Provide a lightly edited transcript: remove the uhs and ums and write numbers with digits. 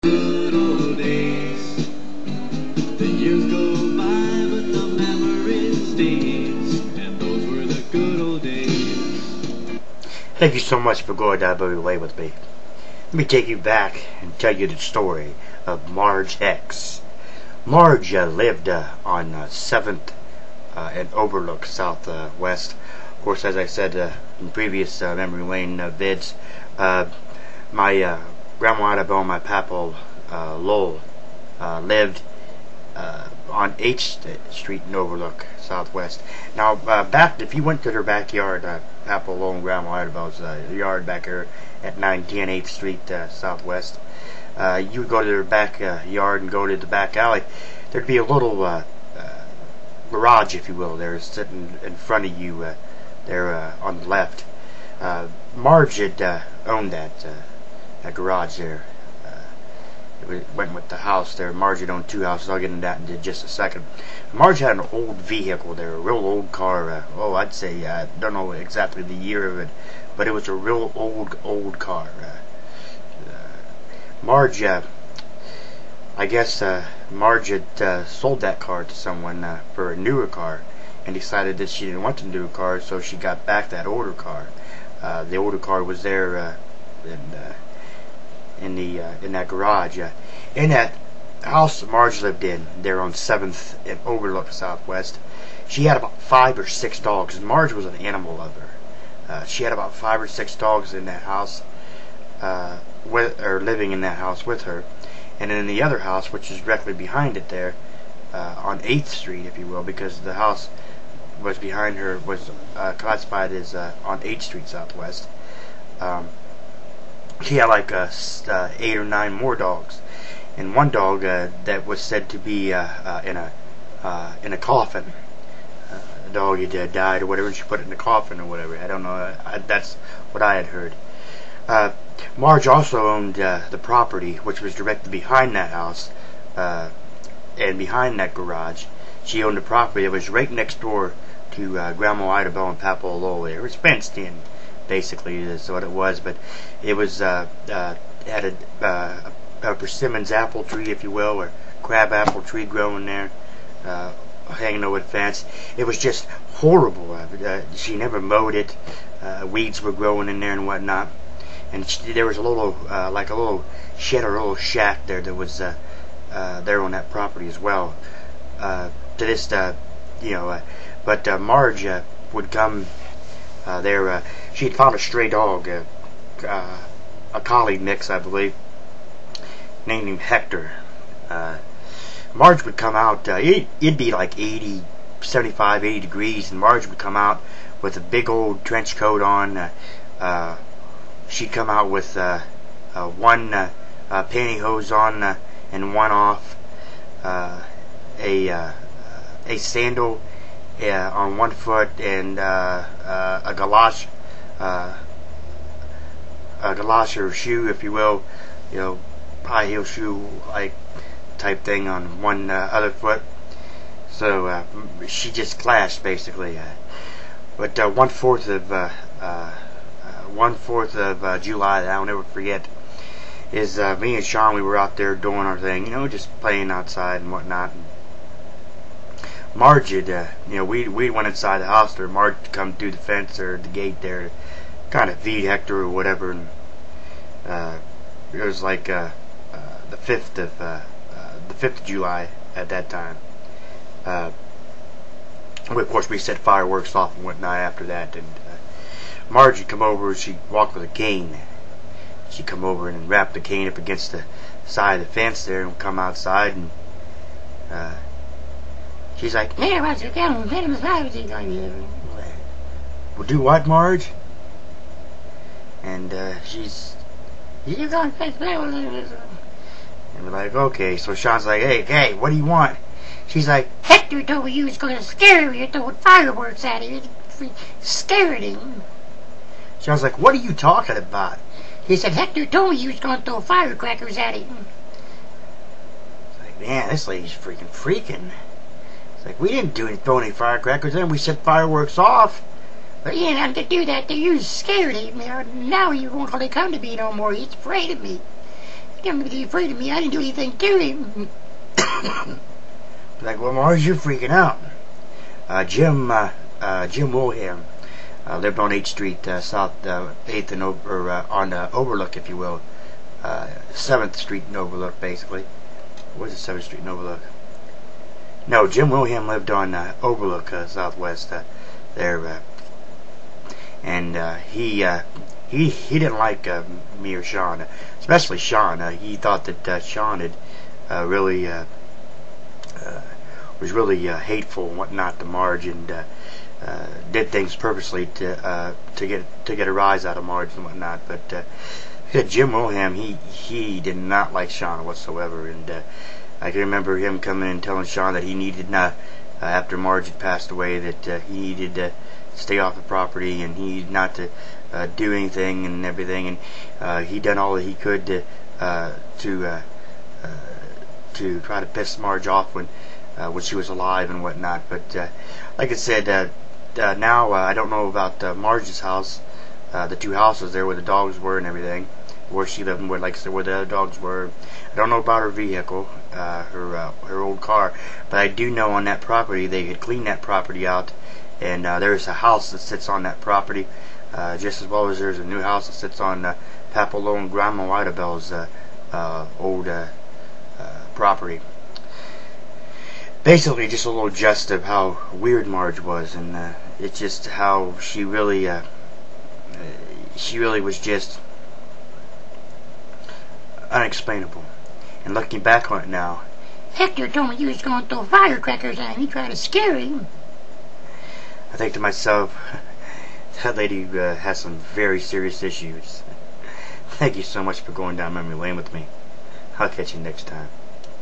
Good old days. The years go by, but the memory stays. And those were the good old days. Thank you so much for going down memory lane with me. Let me take you back and tell you the story of Marge X. Marge lived on 7th and Overlook Southwest. Of course, as I said in previous memory lane vids, my grandma Annabelle and my papa Lowell lived on 8th Street in Overlook Southwest. Now, back if you went to their backyard, Papa Lowell and Grandma Annabelle's yard back here at 910 8th Street Southwest, you would go to their backyard and go to the back alley. There'd be a little garage, if you will, there sitting in front of you there on the left. Marge had owned that garage there. It went with the house there. Marge had owned 2 houses. I'll get into that in just a second. Marge had an old vehicle there, a real old car. I'd say, I don't know exactly the year of it, but it was a real old car. Marge, I guess Marge had sold that car to someone for a newer car, and decided that she didn't want the newer car, so she got back that older car. The older car was there in that garage. In that house Marge lived in, there on 7th and Overlook Southwest, she had about 5 or 6 dogs, and Marge was an animal lover. She had about 5 or 6 dogs in that house, living in that house with her. And in the other house, which is directly behind it there, on 8th Street, if you will, because the house was behind her, was classified as on 8th Street Southwest. She had like 8 or 9 more dogs, and one dog that was said to be in a coffin. The dog had died or whatever, and she put it in a coffin or whatever. I don't know. That's what I had heard. Marge also owned the property, which was directly behind that house and behind that garage. She owned the property that was right next door to Grandma Idabelle and Papa Lowell. It was fenced in, basically, is what it was. But it was had a persimmons apple tree, if you will, or crab apple tree growing there, hanging over the fence. It was just horrible. She never mowed it. Weeds were growing in there and whatnot. And there was a little, like a little shed or a little shack there that was there on that property as well. To this, but Marge would come there. She had found a stray dog, a collie mix, I believe, named him Hector. Marge would come out. It'd be like 75, 80 degrees, and Marge would come out with a big old trench coat on. She'd come out with one pantyhose on and one off, a sandal on one foot, and a galosh or shoe, if you will, high heel shoe like type thing on one other foot. So she just clashed basically. But 1/4 of July, that I'll never forget, is me and Sean, we were out there doing our thing, just playing outside and whatnot. And Marge had, we went inside the house there. Marge would come through the fence or the gate there to kind of feed Hector or whatever. And it was like the 5th of July at that time. Of course, we set fireworks off and whatnot after that. And Marge would come over, she'd walk with a cane. She'd come over and wrap the cane up against the side of the fence there and come outside, and she's like, "Yeah, what's your cane? Well, do what, Marge?" And she's, "You gonna fix that?" And we're like, "Okay." So Sean's like, hey, what do you want?" She's like, "Hector told me you was gonna scare me. You're throwing fireworks at him. You scared him." So I was like, "What are you talking about?" He said, "Hector told me you was going to throw firecrackers at him." It's like, man, this lady's freaking. It's like, we didn't throw any firecrackers, then we set fireworks off. But you didn't have to do that. You scared him. Now he won't really come to me no more. He's afraid of me. Don't be afraid of me. I didn't do anything to him. Like, well, Marge, you're freaking out. Jim Wilhelm lived on 8th Street, South 8th and on Overlook, if you will. 7th Street and Overlook, basically. Where's the 7th Street and Overlook? No, Jim Wilhelm lived on Overlook, Southwest, there. And he didn't like me or Sean, especially Sean. He thought that Sean had really was really hateful and whatnot to Marge, and did things purposely to get a rise out of Marge and whatnot. But Jim Wilhelm, he did not like Sean whatsoever, and I can remember him coming and telling Sean that he needed after Marge had passed away, that he needed to stay off the property and he not to do anything and everything, and he done all that he could to try to piss Marge off when she was alive and whatnot. But like I said, now I don't know about Marge's house, the two houses there where the dogs were and everything, where she lived and where, like I said, where the other dogs were. I don't know about her vehicle, her old car, but I do know on that property they had cleaned that property out, and there's a house that sits on that property, just as well as there's a new house that sits on Papalo and Grandma Whitebell's old property. Basically, just a little jest of how weird Marge was, and it's just how she really was just unexplainable. And looking back on it now, Hector told me you was going to throw firecrackers at him. He tried to scare him. I think to myself, that lady has some very serious issues. Thank you so much for going down memory lane with me. I'll catch you next time.